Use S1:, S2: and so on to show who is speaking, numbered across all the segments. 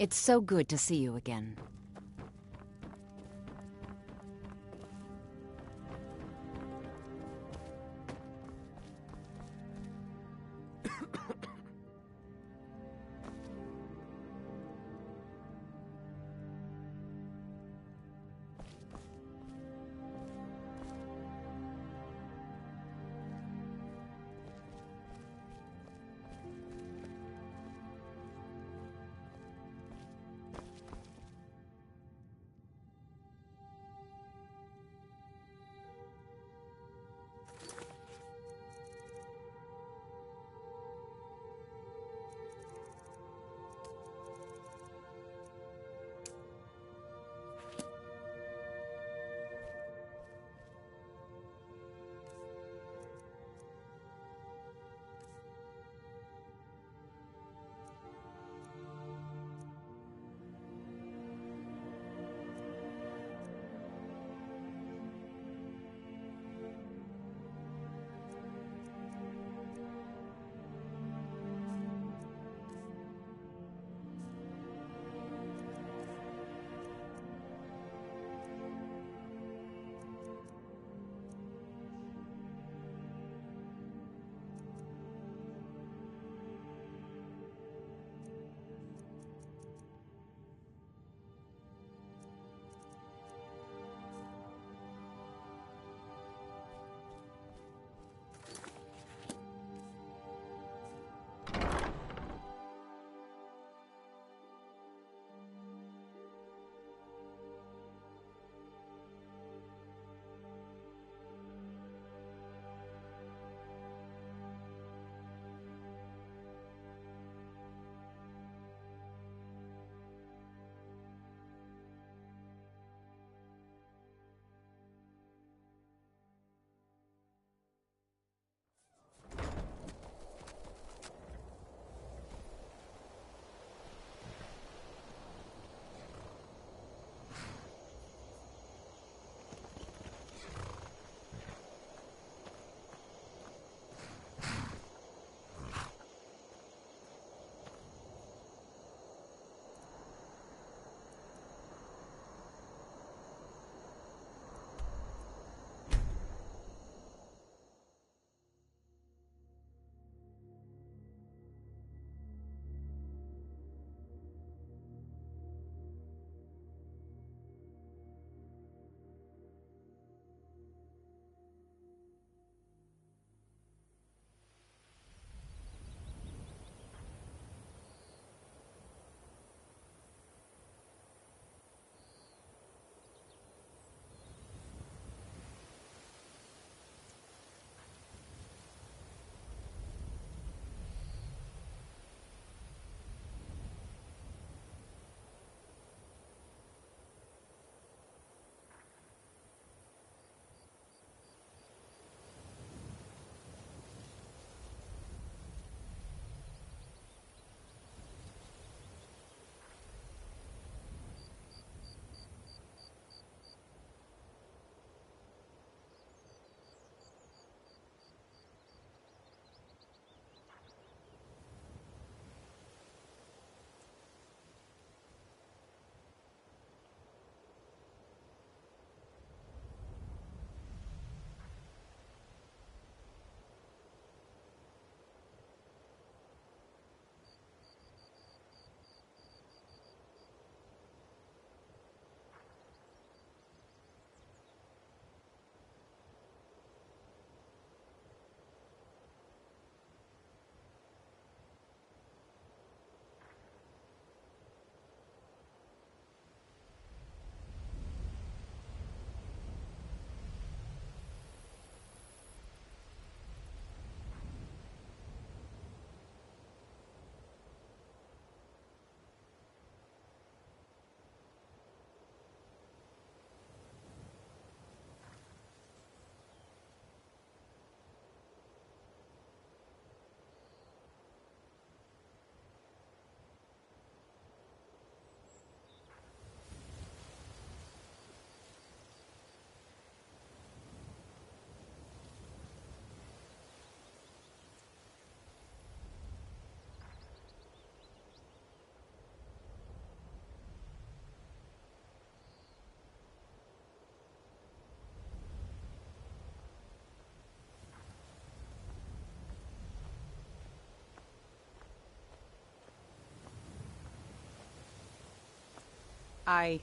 S1: It's so good to see you again.
S2: I...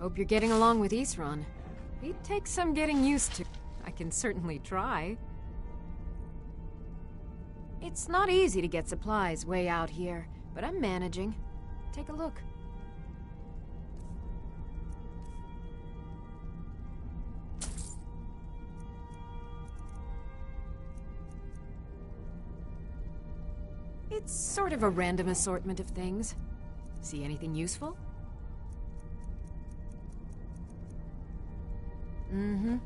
S1: Hope you're getting along with Isran. He'd take some getting used to. I can certainly try. It's not easy to get supplies way out here, but I'm managing. Take a look. It's sort of a random assortment of things. See anything useful? Mm-hmm.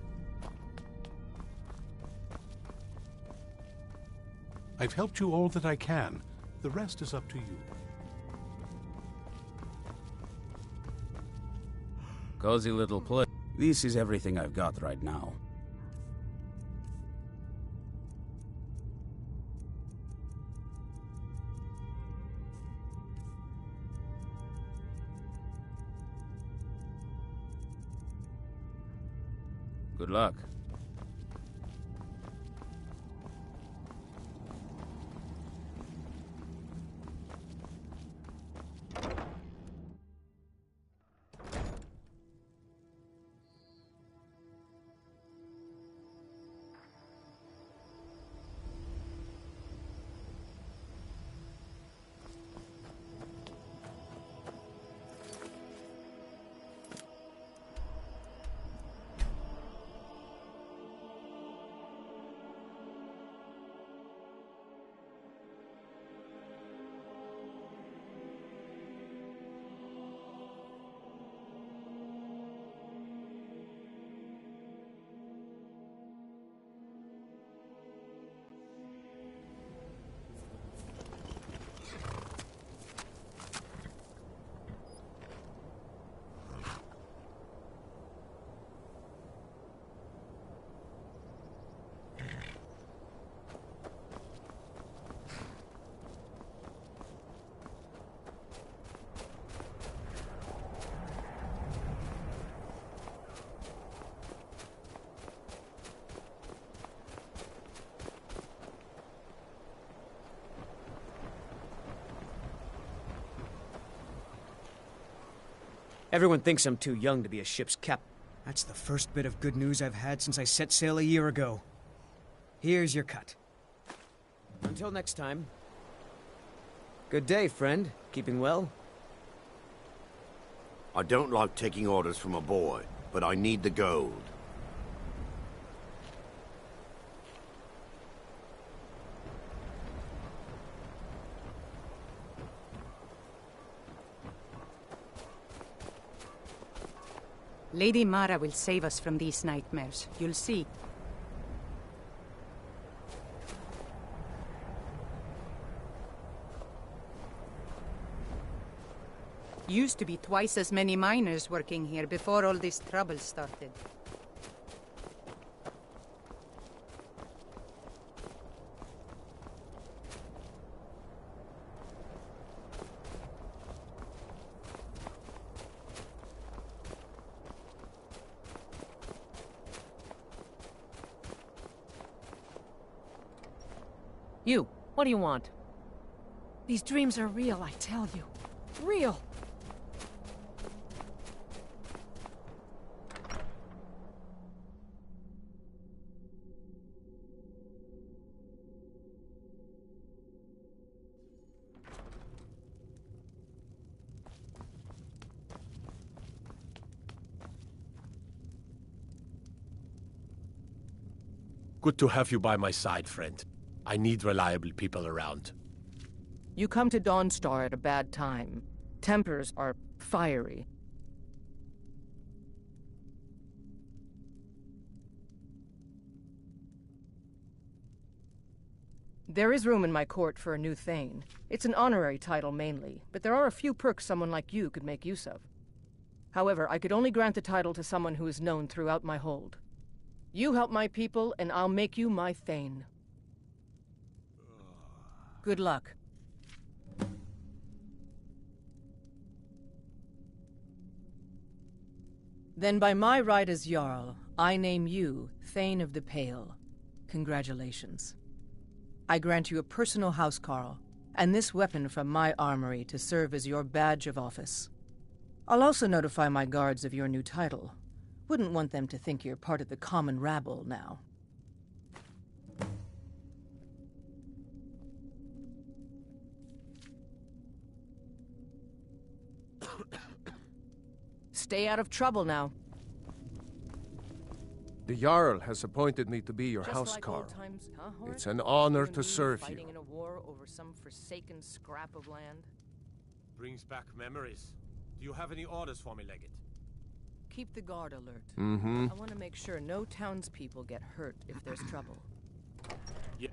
S3: I've helped you all that I can. The rest is up to you.
S4: Cozy little place. This is everything I've got right now. Good luck.
S2: Everyone thinks I'm too young to be a ship's captain. That's the first bit of good news I've had since I set sail a year ago. Here's your cut. Until next time. Good day, friend. Keeping well?
S5: I don't like taking orders from a boy, but I need the gold.
S6: Lady Mara will save us from these nightmares. You'll see. Used to be twice as many miners working here before all this trouble started.
S7: You, what do you want?
S1: These dreams are real, I tell you. Real!
S8: Good to have you by my side, friend. I need reliable people around.
S7: You come to Dawnstar at a bad time. Tempers are fiery. There is room in my court for a new Thane. It's an honorary title mainly, but there are a few perks someone like you could make use of. However, I could only grant the title to someone who is known throughout my hold. You help my people, and I'll make you my Thane. Good luck. Then by my right as Jarl, I name you Thane of the Pale. Congratulations. I grant you a personal housecarl, and this weapon from my armory to serve as your badge of office. I'll also notify my guards of your new title. Wouldn't want them to think you're part of the common rabble now. Stay out of trouble now.
S9: The Jarl has appointed me to be your
S7: Just like
S9: housecarl.
S7: old times, huh, Horde?
S9: It's an honor
S7: You and
S9: to
S7: me
S9: serve you.
S7: fighting in a war over some forsaken scrap of land.
S8: Brings back memories. Do you have any orders for me, Legate?
S7: Keep the guard alert.
S9: Mm-hmm.
S7: I want to make sure no townspeople get hurt if there's trouble.
S8: Yeah.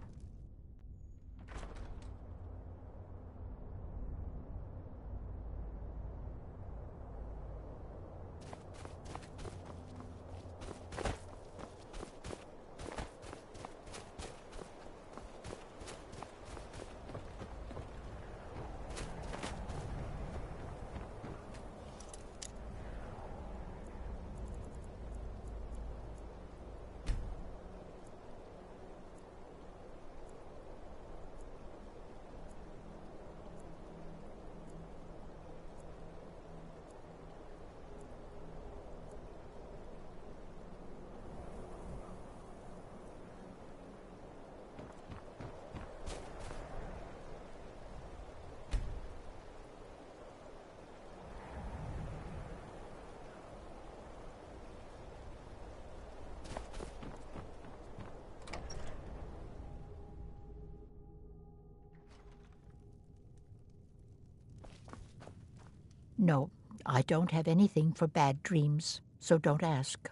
S10: No, I don't have anything for bad dreams, so don't ask.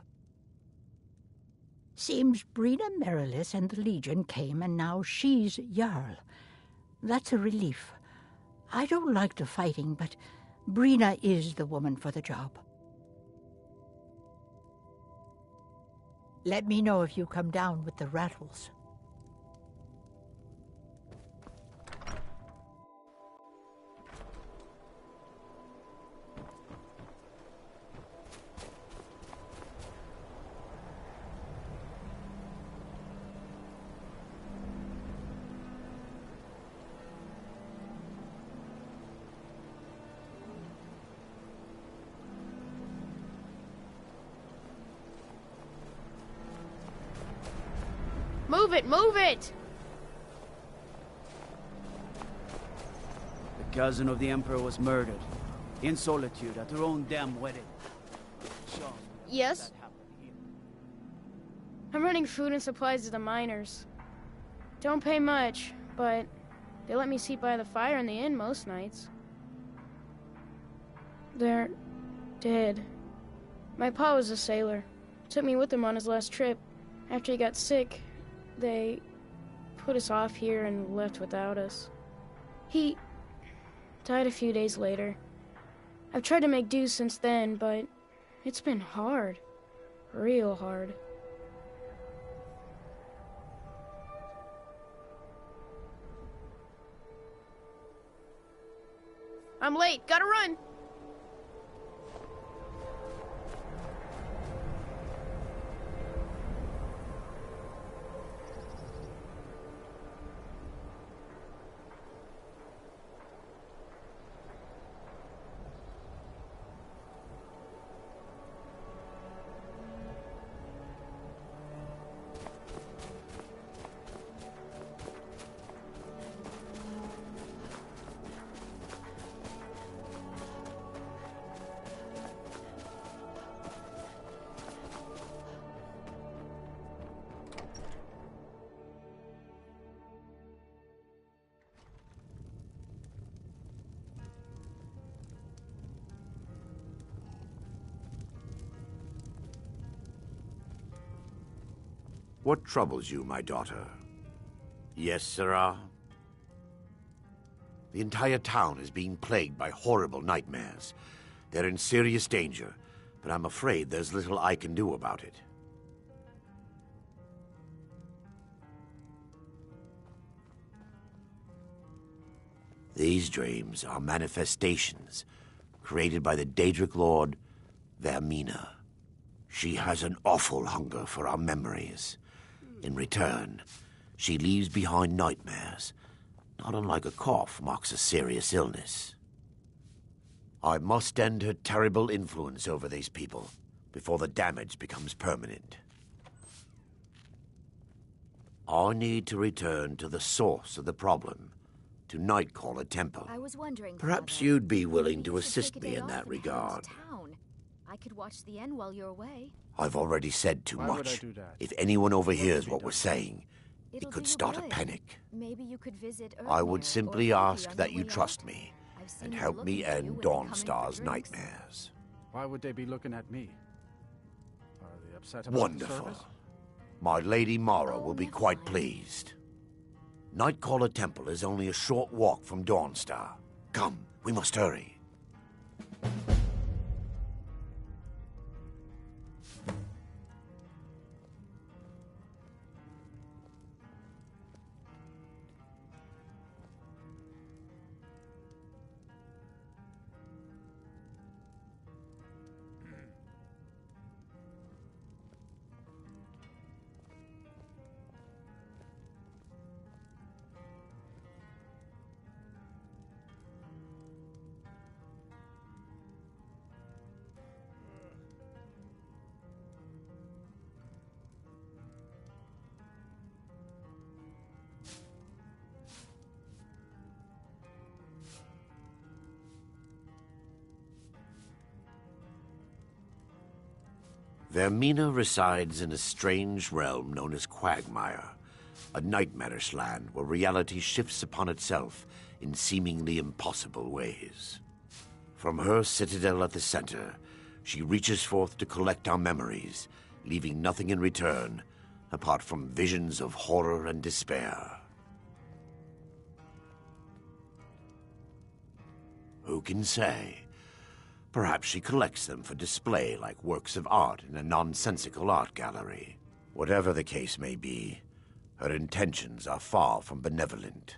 S10: Seems Brina Merilis and the Legion came, and now she's Jarl. That's a relief. I don't like the fighting, but Brina is the woman for the job. Let me know if you come down with the rattles.
S11: Move it! Move it!
S12: The cousin of the Emperor was murdered. In solitude at her own damn wedding. Sean,
S11: Yes? I'm running food and supplies to the miners. Don't pay much, but they let me sit by the fire in the inn most nights. They're dead. My pa was a sailor. Took me with him on his last trip. After he got sick, they put us off here and left without us. He died a few days later. I've tried to make do since then, but it's been hard. Real hard. I'm late. Gotta run!
S5: What troubles you, my daughter? Yes, sirrah? The entire town is being plagued by horrible nightmares. They're in serious danger, but I'm afraid there's little I can do about it. These dreams are manifestations created by the Daedric Lord, Vermina. She has an awful hunger for our memories. In return, she leaves behind nightmares, not unlike a cough marks a serious illness. I must end her terrible influence over these people before the damage becomes permanent. I need to return to the source of the problem, to Nightcaller Temple.
S13: I was wondering,
S5: Perhaps
S13: Father,
S5: you'd be willing to
S13: maybe you should
S5: assist
S13: take a
S5: me
S13: day
S5: in
S13: off
S5: that
S13: and head
S5: regard.
S13: into town. I could watch the inn while you're away.
S5: I've already said too
S14: Why would I
S5: much.
S14: do that?
S5: If anyone overhears
S14: be
S5: what we're
S14: done?
S5: saying,
S13: It'll
S5: it could
S13: do you
S5: start a
S13: good.
S5: panic.
S13: Maybe you could visit
S5: I
S13: Erdmere
S5: would
S13: or
S5: simply
S13: Loki
S5: ask
S13: on
S5: that
S13: your
S5: you
S13: way
S5: trust
S13: out.
S5: me
S13: I've seen
S5: and
S13: them
S5: help
S13: looking
S5: me
S13: for you
S5: end
S13: when they come in for
S5: Dawnstar's
S13: drinks.
S5: nightmares.
S14: Why would they be looking at me? Are they upset about the
S5: Wonderful.
S14: service?
S5: My Lady Mara
S13: Oh,
S5: will be
S13: never
S5: quite
S13: mind.
S5: pleased. Nightcaller Temple is only a short walk from Dawnstar. Come, we must hurry. Vermina resides in a strange realm known as Quagmire, a nightmarish land where reality shifts upon itself in seemingly impossible ways. From her citadel at the center, she reaches forth to collect our memories, leaving nothing in return apart from visions of horror and despair. Who can say? Perhaps she collects them for display like works of art in a nonsensical art gallery. Whatever the case may be, her intentions are far from benevolent.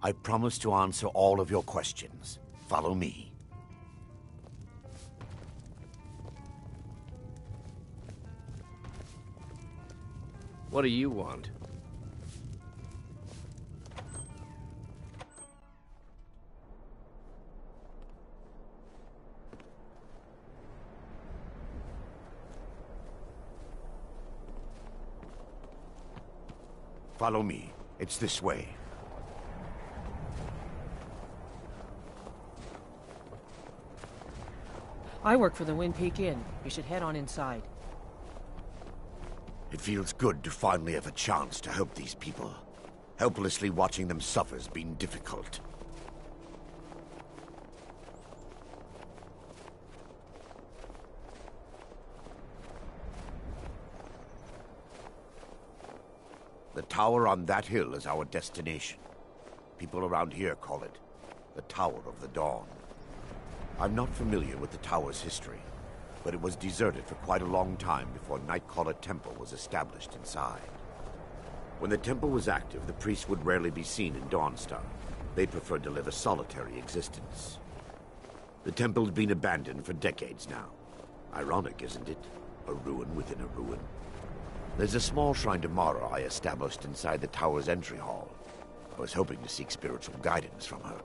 S5: I promise to answer all of your questions. Follow me.
S15: What do you want?
S5: Follow me. It's this way.
S16: I work for the Wind Peak Inn. You should head on inside.
S5: It feels good to finally have a chance to help these people. Helplessly watching them suffer's been difficult. The tower on that hill is our destination. People around here call it the Tower of the Dawn. I'm not familiar with the tower's history, but it was deserted for quite a long time before Nightcaller Temple was established inside. When the temple was active, the priests would rarely be seen in Dawnstar. They preferred to live a solitary existence. The temple had been abandoned for decades now. Ironic, isn't it? A ruin within a ruin. There's a small shrine to Mara I established inside the tower's entry hall. I was hoping to seek spiritual guidance from her.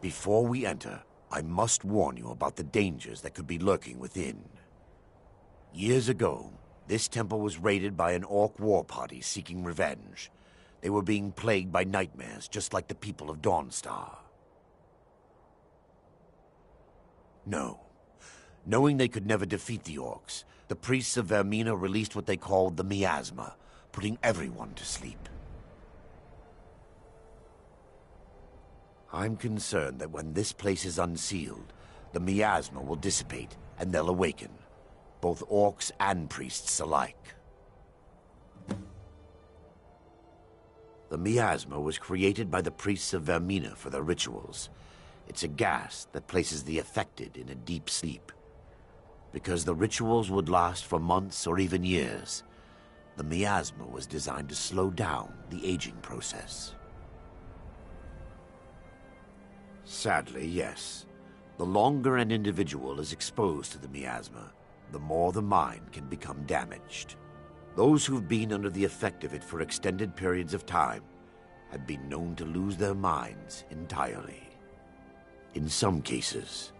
S5: Before we enter, I must warn you about the dangers that could be lurking within. Years ago, this temple was raided by an orc war party seeking revenge. They were being plagued by nightmares, just like the people of Dawnstar. No. Knowing they could never defeat the orcs, the priests of Vermina released what they called the Miasma, putting everyone to sleep. I'm concerned that when this place is unsealed, the miasma will dissipate and they'll awaken, both orcs and priests alike. The miasma was created by the priests of Vermina for their rituals. It's a gas that places the affected in a deep sleep. Because the rituals would last for months or even years, the miasma was designed to slow down the aging process. Sadly, yes. The longer an individual is exposed to the miasma, the more the mind can become damaged. Those who've been under the effect of it for extended periods of time have been known to lose their minds entirely. In some cases,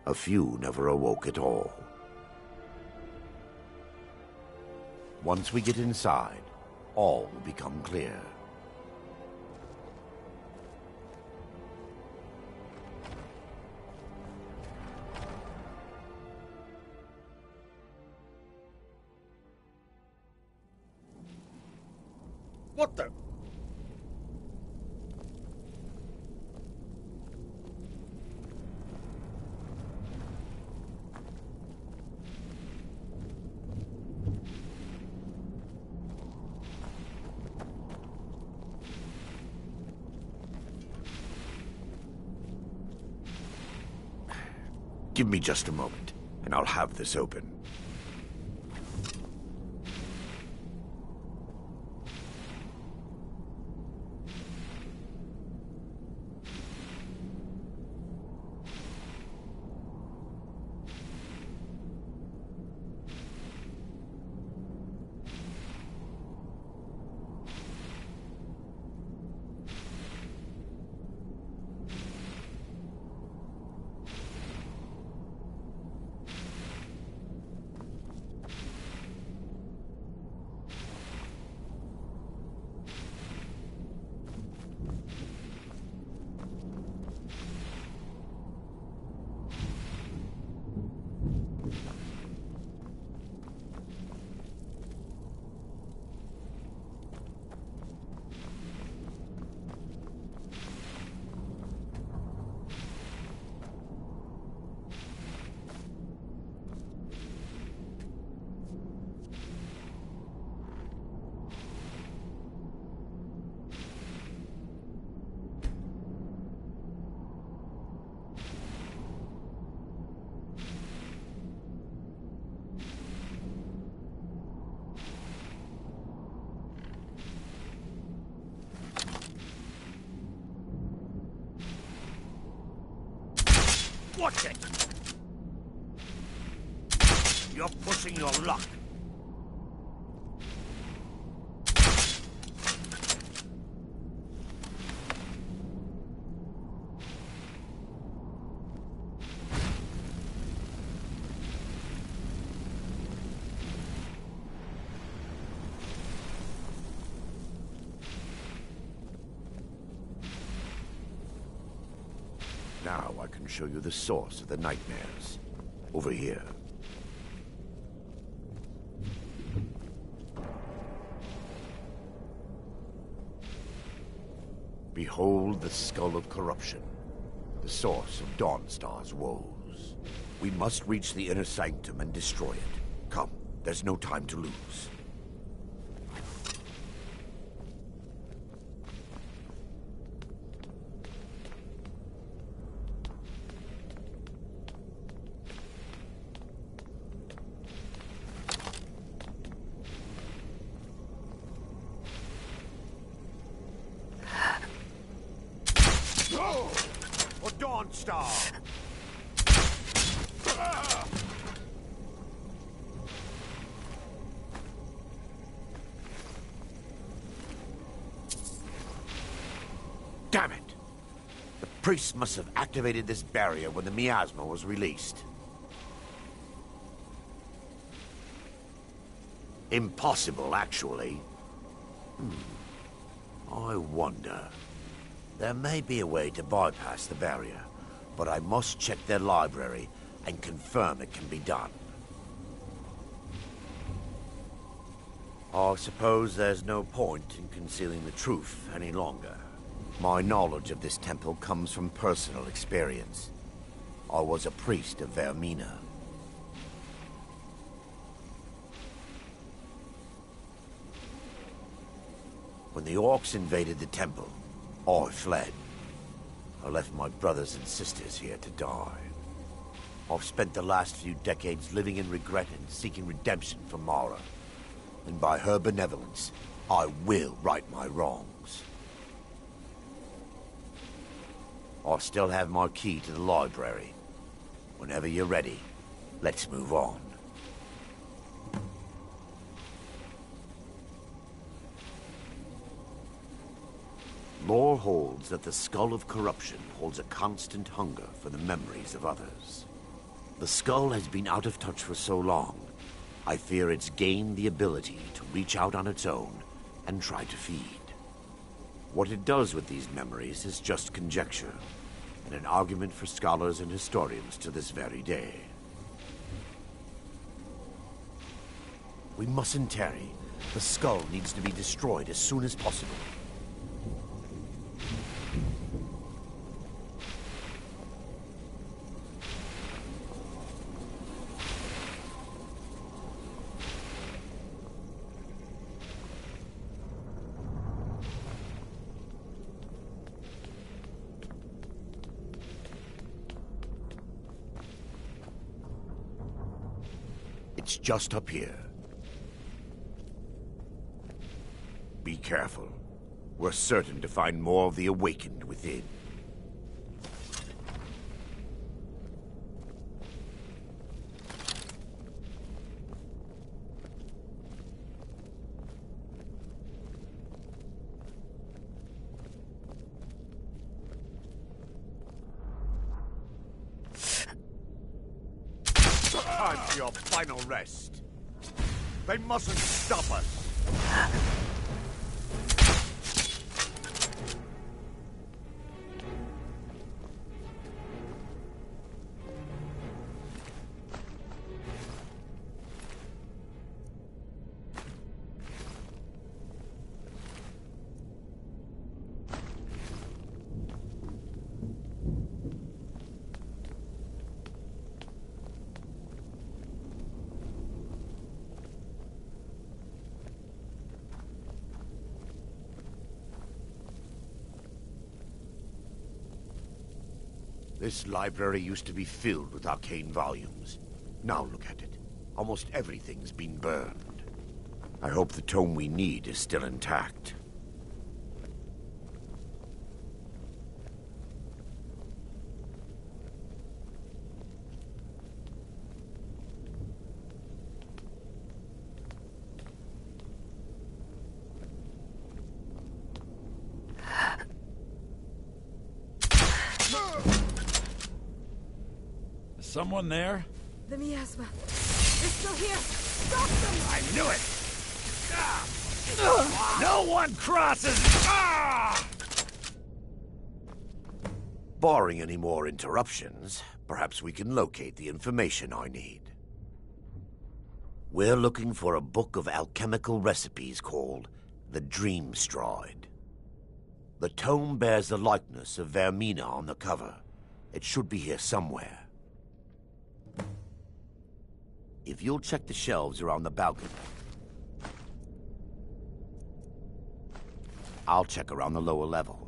S5: a few never awoke at all. Once we get inside, all will become clear.
S17: What the?
S5: Give me just a moment, and I'll have this open.
S17: Watch it! You're pushing your luck.
S5: Now I can show you the source of the nightmares. Over here. Behold the Skull of Corruption, the source of Dawnstar's woes. We must reach the inner sanctum and destroy it. Come, there's no time to lose.
S17: For Dawnstar!
S5: Damn it! The priests must have activated this barrier when the miasma was released. Impossible, actually. I wonder. There may be a way to bypass the barrier, but I must check their library and confirm it can be done. I suppose there's no point in concealing the truth any longer. My knowledge of this temple comes from personal experience. I was a priest of Vermina. When the orcs invaded the temple, I fled. I left my brothers and sisters here to die. I've spent the last few decades living in regret and seeking redemption from Mara. And by her benevolence, I will right my wrongs. I still have my key to the library. Whenever you're ready, let's move on. Lore holds that the Skull of Corruption holds a constant hunger for the memories of others. The skull has been out of touch for so long, I fear it's gained the ability to reach out on its own and try to feed. What it does with these memories is just conjecture, and an argument for scholars and historians to this very day. We mustn't tarry. The skull needs to be destroyed as soon as possible. It's just up here. Be careful. We're certain to find more of the Awakened within.
S17: Time for your final rest. They mustn't stop us.
S5: This library used to be filled with arcane volumes. Now look at it. Almost everything's been burned. I hope the tome we need is still intact.
S18: Someone there?
S19: The miasma. They're still here. Stop them!
S17: I knew it! No one crosses!
S5: Barring any more interruptions, perhaps we can locate the information I need. We're looking for a book of alchemical recipes called the Dream Stride. The tome bears the likeness of Vermina on the cover. It should be here somewhere. If you'll check the shelves around the balcony. I'll check around the lower level.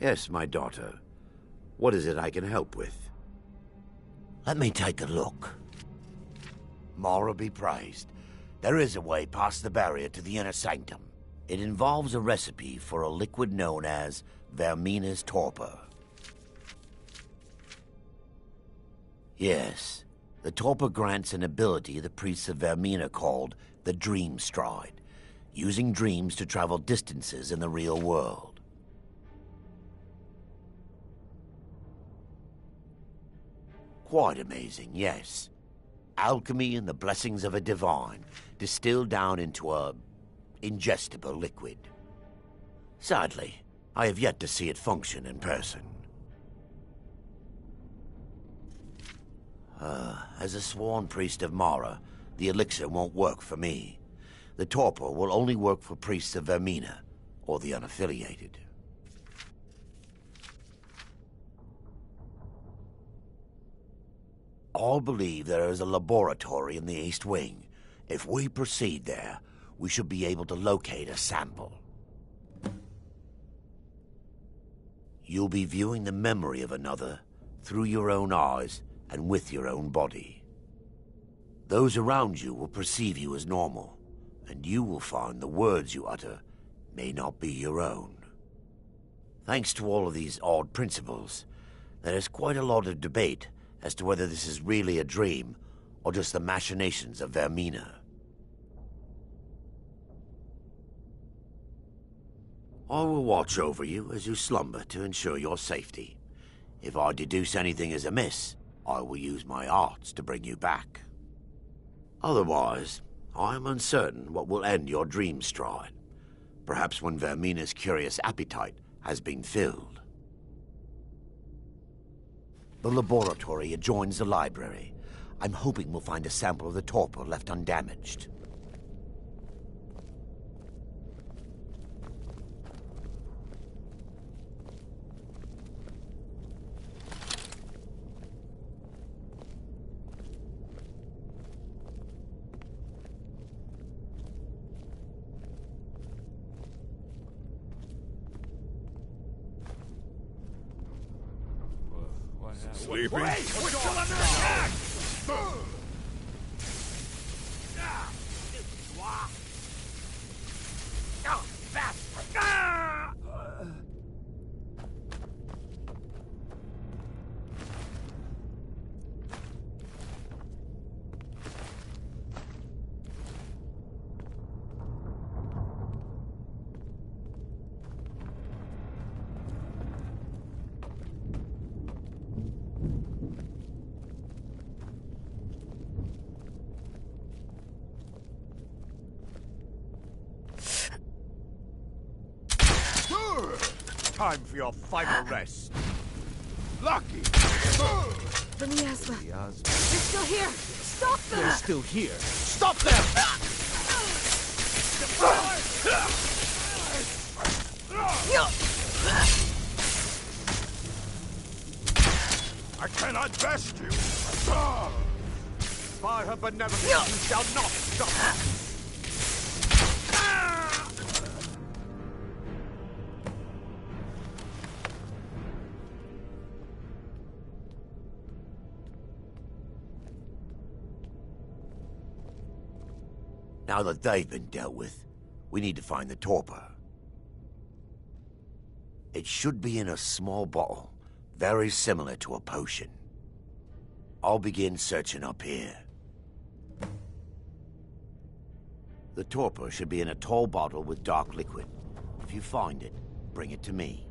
S5: Yes, my daughter. What is it I can help with? Let me take a look. Mara be praised. There is a way past the barrier to the inner sanctum. It involves a recipe for a liquid known as Vermina's torpor. Yes, the torpor grants an ability the priests of Vermina called the Dream Stride, using dreams to travel distances in the real world. Quite amazing, yes. Alchemy and the blessings of a divine, distilled down into a ingestible liquid. Sadly, I have yet to see it function in person. As a sworn priest of Mara, the elixir won't work for me. The torpor will only work for priests of Vermina, or the unaffiliated. All believe there is a laboratory in the East Wing. If we proceed there, we should be able to locate a sample. You'll be viewing the memory of another through your own eyes and with your own body. Those around you will perceive you as normal, and you will find the words you utter may not be your own. Thanks to all of these odd principles, there is quite a lot of debate as to whether this is really a dream or just the machinations of Vermina. I will watch over you as you slumber to ensure your safety. If I deduce anything is amiss, I will use my arts to bring you back. Otherwise, I am uncertain what will end your dream stride. Perhaps when Vermina's curious appetite has been filled. The laboratory adjoins the library. I'm hoping we'll find a sample of the torpor left undamaged.
S17: Sleepy? We're still under attack! Time for your final rest. Lucky!
S19: The miasma. They're still here! Stop them!
S12: They're still here! Stop them!
S17: I cannot best you! By her benevolence, you shall not stop!
S5: Now that they've been dealt with, we need to find the torpor. It should be in a small bottle, very similar to a potion. I'll begin searching up here. The torpor should be in a tall bottle with dark liquid. If you find it, bring it to me.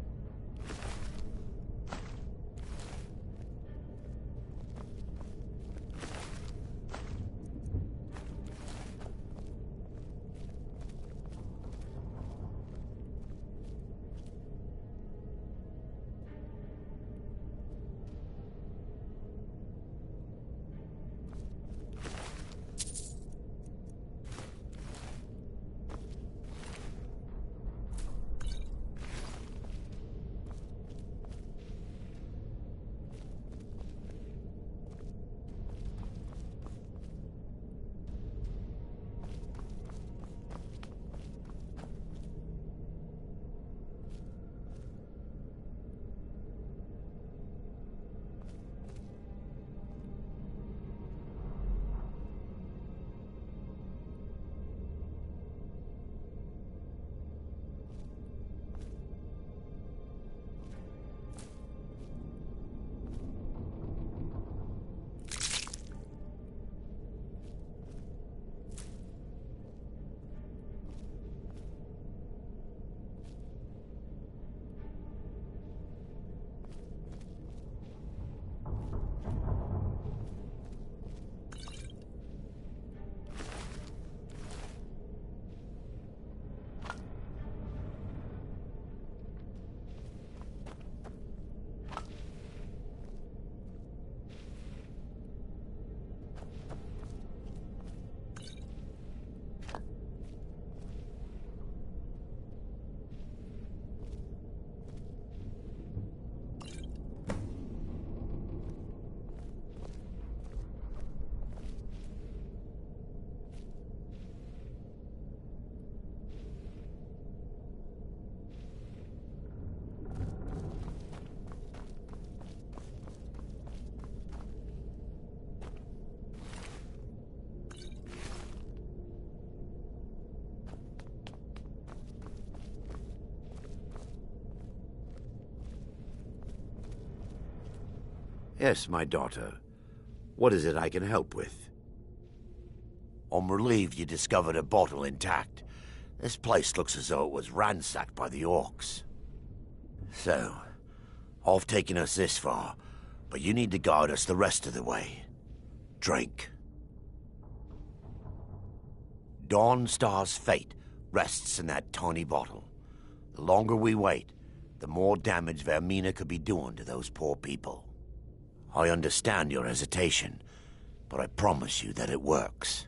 S5: Yes, my daughter. What is it I can help with? I'm relieved you discovered a bottle intact. This place looks as though it was ransacked by the orcs. So, I've taken us this far, but you need to guide us the rest of the way. Drink. Dawnstar's fate rests in that tiny bottle. The longer we wait, the more damage Vaermina could be doing to those poor people. I understand your hesitation, but I promise you that it works.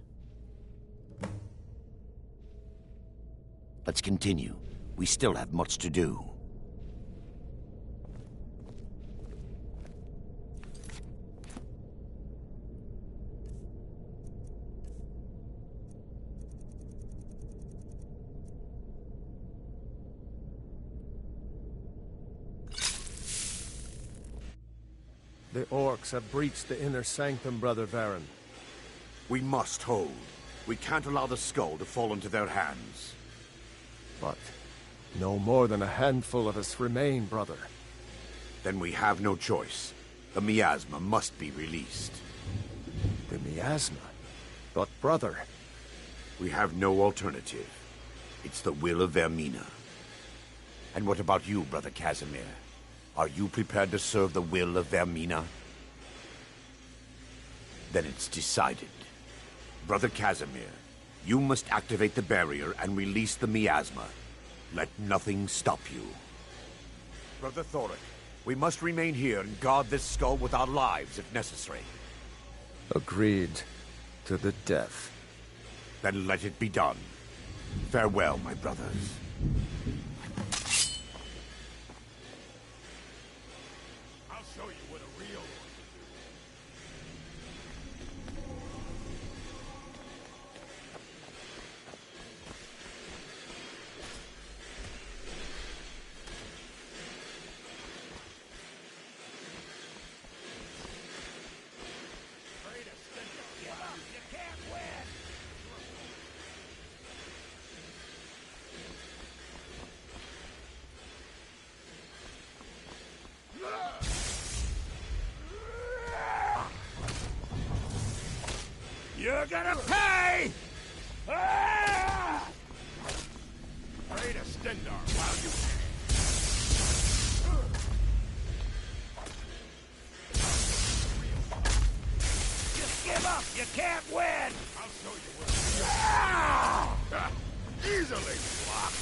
S5: Let's continue. We still have much to do.
S9: The orcs have breached the inner sanctum, Brother Varen.
S17: We must hold. We can't allow the skull to fall into their hands.
S9: But no more than a handful of us remain, brother.
S17: Then we have no choice. The miasma must be released.
S9: The miasma? But, brother...
S17: We have no alternative. It's the will of Vaermina. And what about you, Brother Casimir? Are you prepared to serve the will of Vaermina? Then it's decided. Brother Casimir, you must activate the barrier and release the miasma. Let nothing stop you. Brother Thoric, we must remain here and guard this skull with our lives if necessary.
S9: Agreed. To the death.
S17: Then let it be done. Farewell, my brothers. I'll show you what a real You're gonna pay! Ah! Pray to Stendarr while you can. Just give up! You can't win! I'll show you what ah! Easily blocked!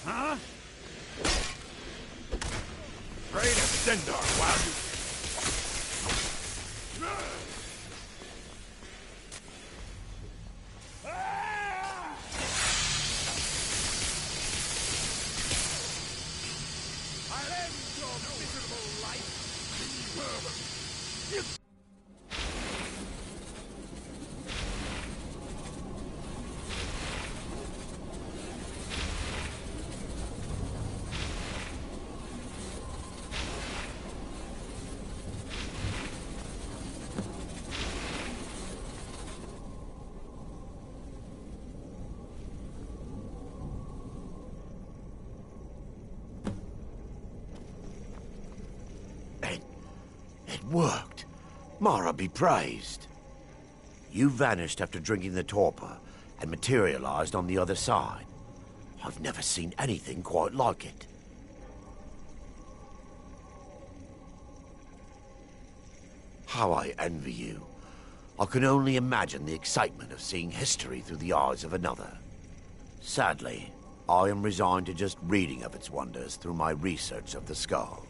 S17: Huh? Pray to Stendarr while you... I'll end your miserable life. It worked. Mara be praised. You vanished after drinking the torpor and materialized on the other side. I've never seen anything quite like it. How I envy you. I can only imagine the excitement of seeing history through the eyes of another. Sadly, I am resigned to just reading of its wonders through my research of the skull.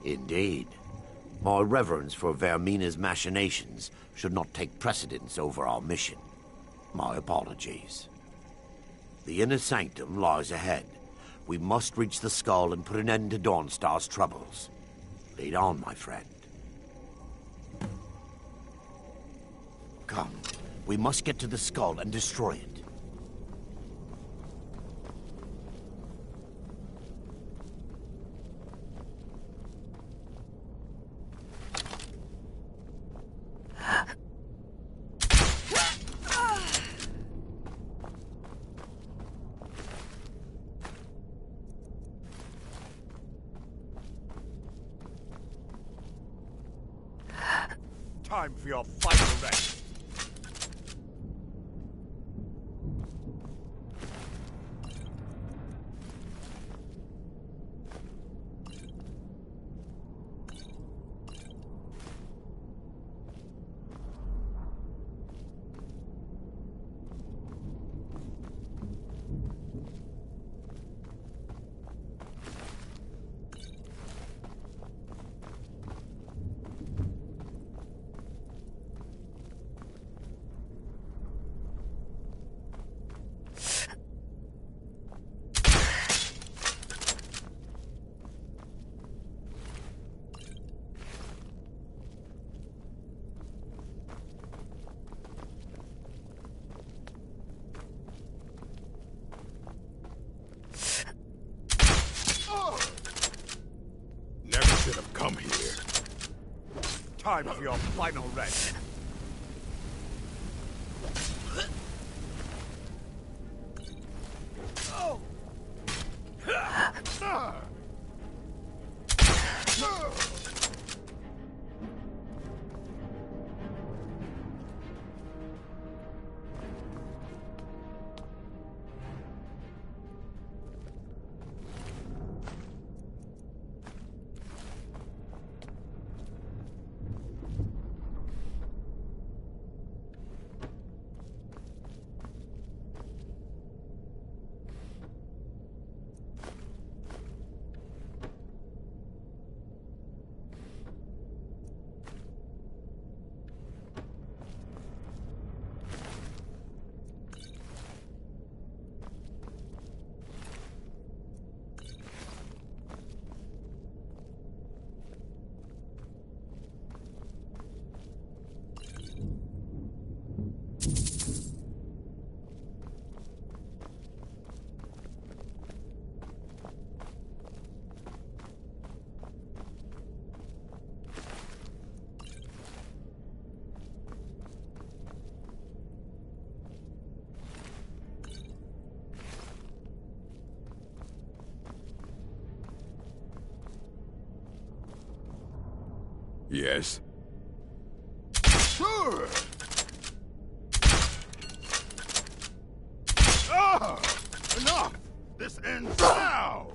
S17: Indeed. My reverence for Vaermina's machinations should not take precedence over our mission. My apologies. The inner sanctum lies ahead. We must reach the skull and put an end to Dawnstar's troubles. Lead on, my friend. Come. We must get to the skull and destroy it.
S9: Time for your final rest. Should have come here. Time for your final rest. Yes. Sure. Enough! This ends now!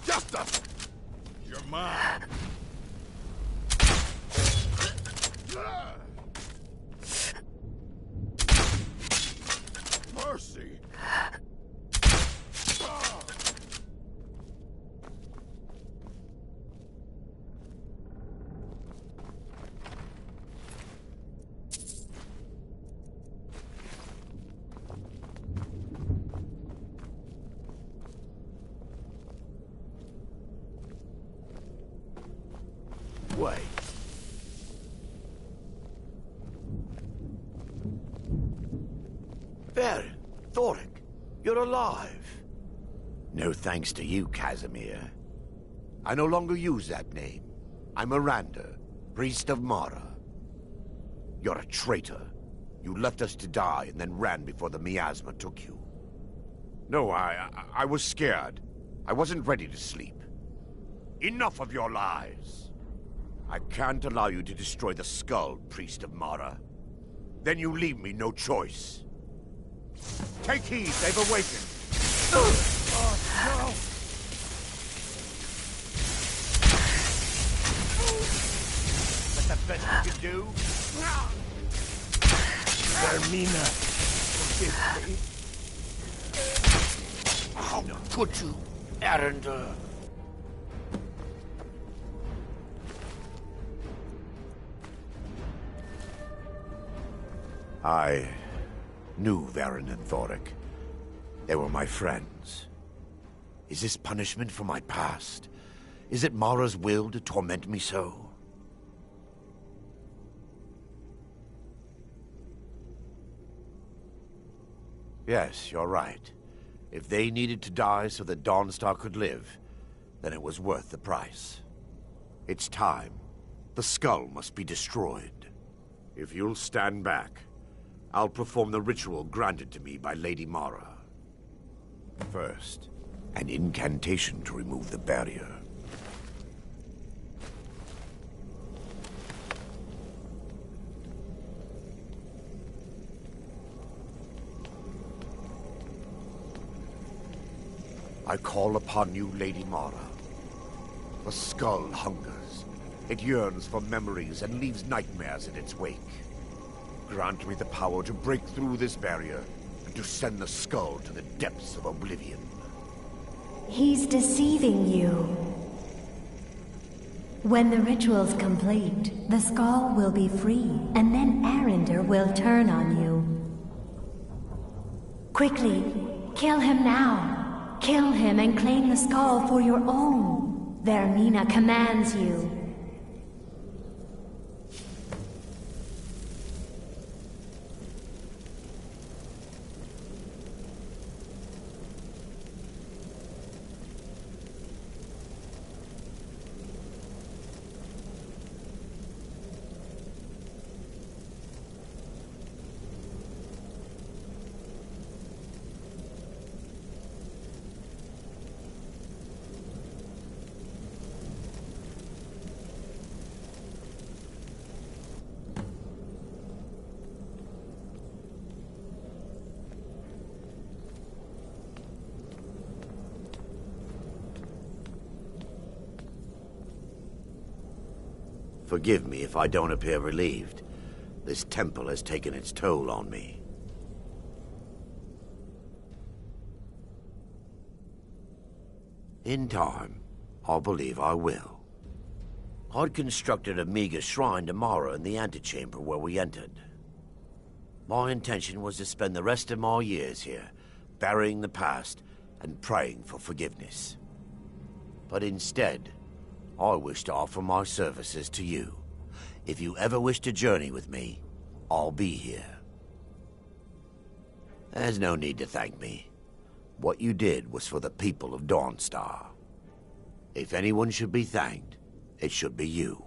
S9: Justice! You're mine! Mercy! Wait.
S5: Baron, Thoric, you're alive. No thanks to you, Casimir. I no longer use that name. I'm Miranda, priest of Mara. You're a traitor. You left us to die and then ran before the miasma took you.
S9: No, I was scared.
S5: I wasn't ready to sleep. Enough of your lies. I can't allow you to destroy the skull, Priest of Mara. Then you leave me no choice. Take heed, they've awakened. Oh, no! Is that the best you can do?
S9: Vaermina, forgive me.
S5: How could you, Arender? I knew Varen and Thoric. They were my friends. Is this punishment for my past? Is it Mara's will to torment me so? Yes, you're right. If they needed to die so that Dawnstar could live, then it was worth the price. It's time. The skull must be destroyed. If you'll stand back, I'll perform the ritual granted to me by Lady Mara. First, an incantation to remove the barrier. I call upon you, Lady Mara. The skull hungers. It yearns for memories and leaves nightmares in its wake. Grant me the power to break through this barrier and to send the skull to the depths of oblivion.
S18: He's deceiving you. When the ritual's complete, the skull will be free, and then Arender will turn on you. Quickly, kill him now. Kill him and claim the skull for your own. Vaermina commands you.
S5: Forgive me if I don't appear relieved. This temple has taken its toll on me. In time, I believe I will. I'd constructed a meager shrine to Mara in the antechamber where we entered. My intention was to spend the rest of my years here, burying the past and praying for forgiveness. But instead, I wish to offer my services to you. If you ever wish to journey with me, I'll be here. There's no need to thank me. What you did was for the people of Dawnstar. If anyone should be thanked, it should be you.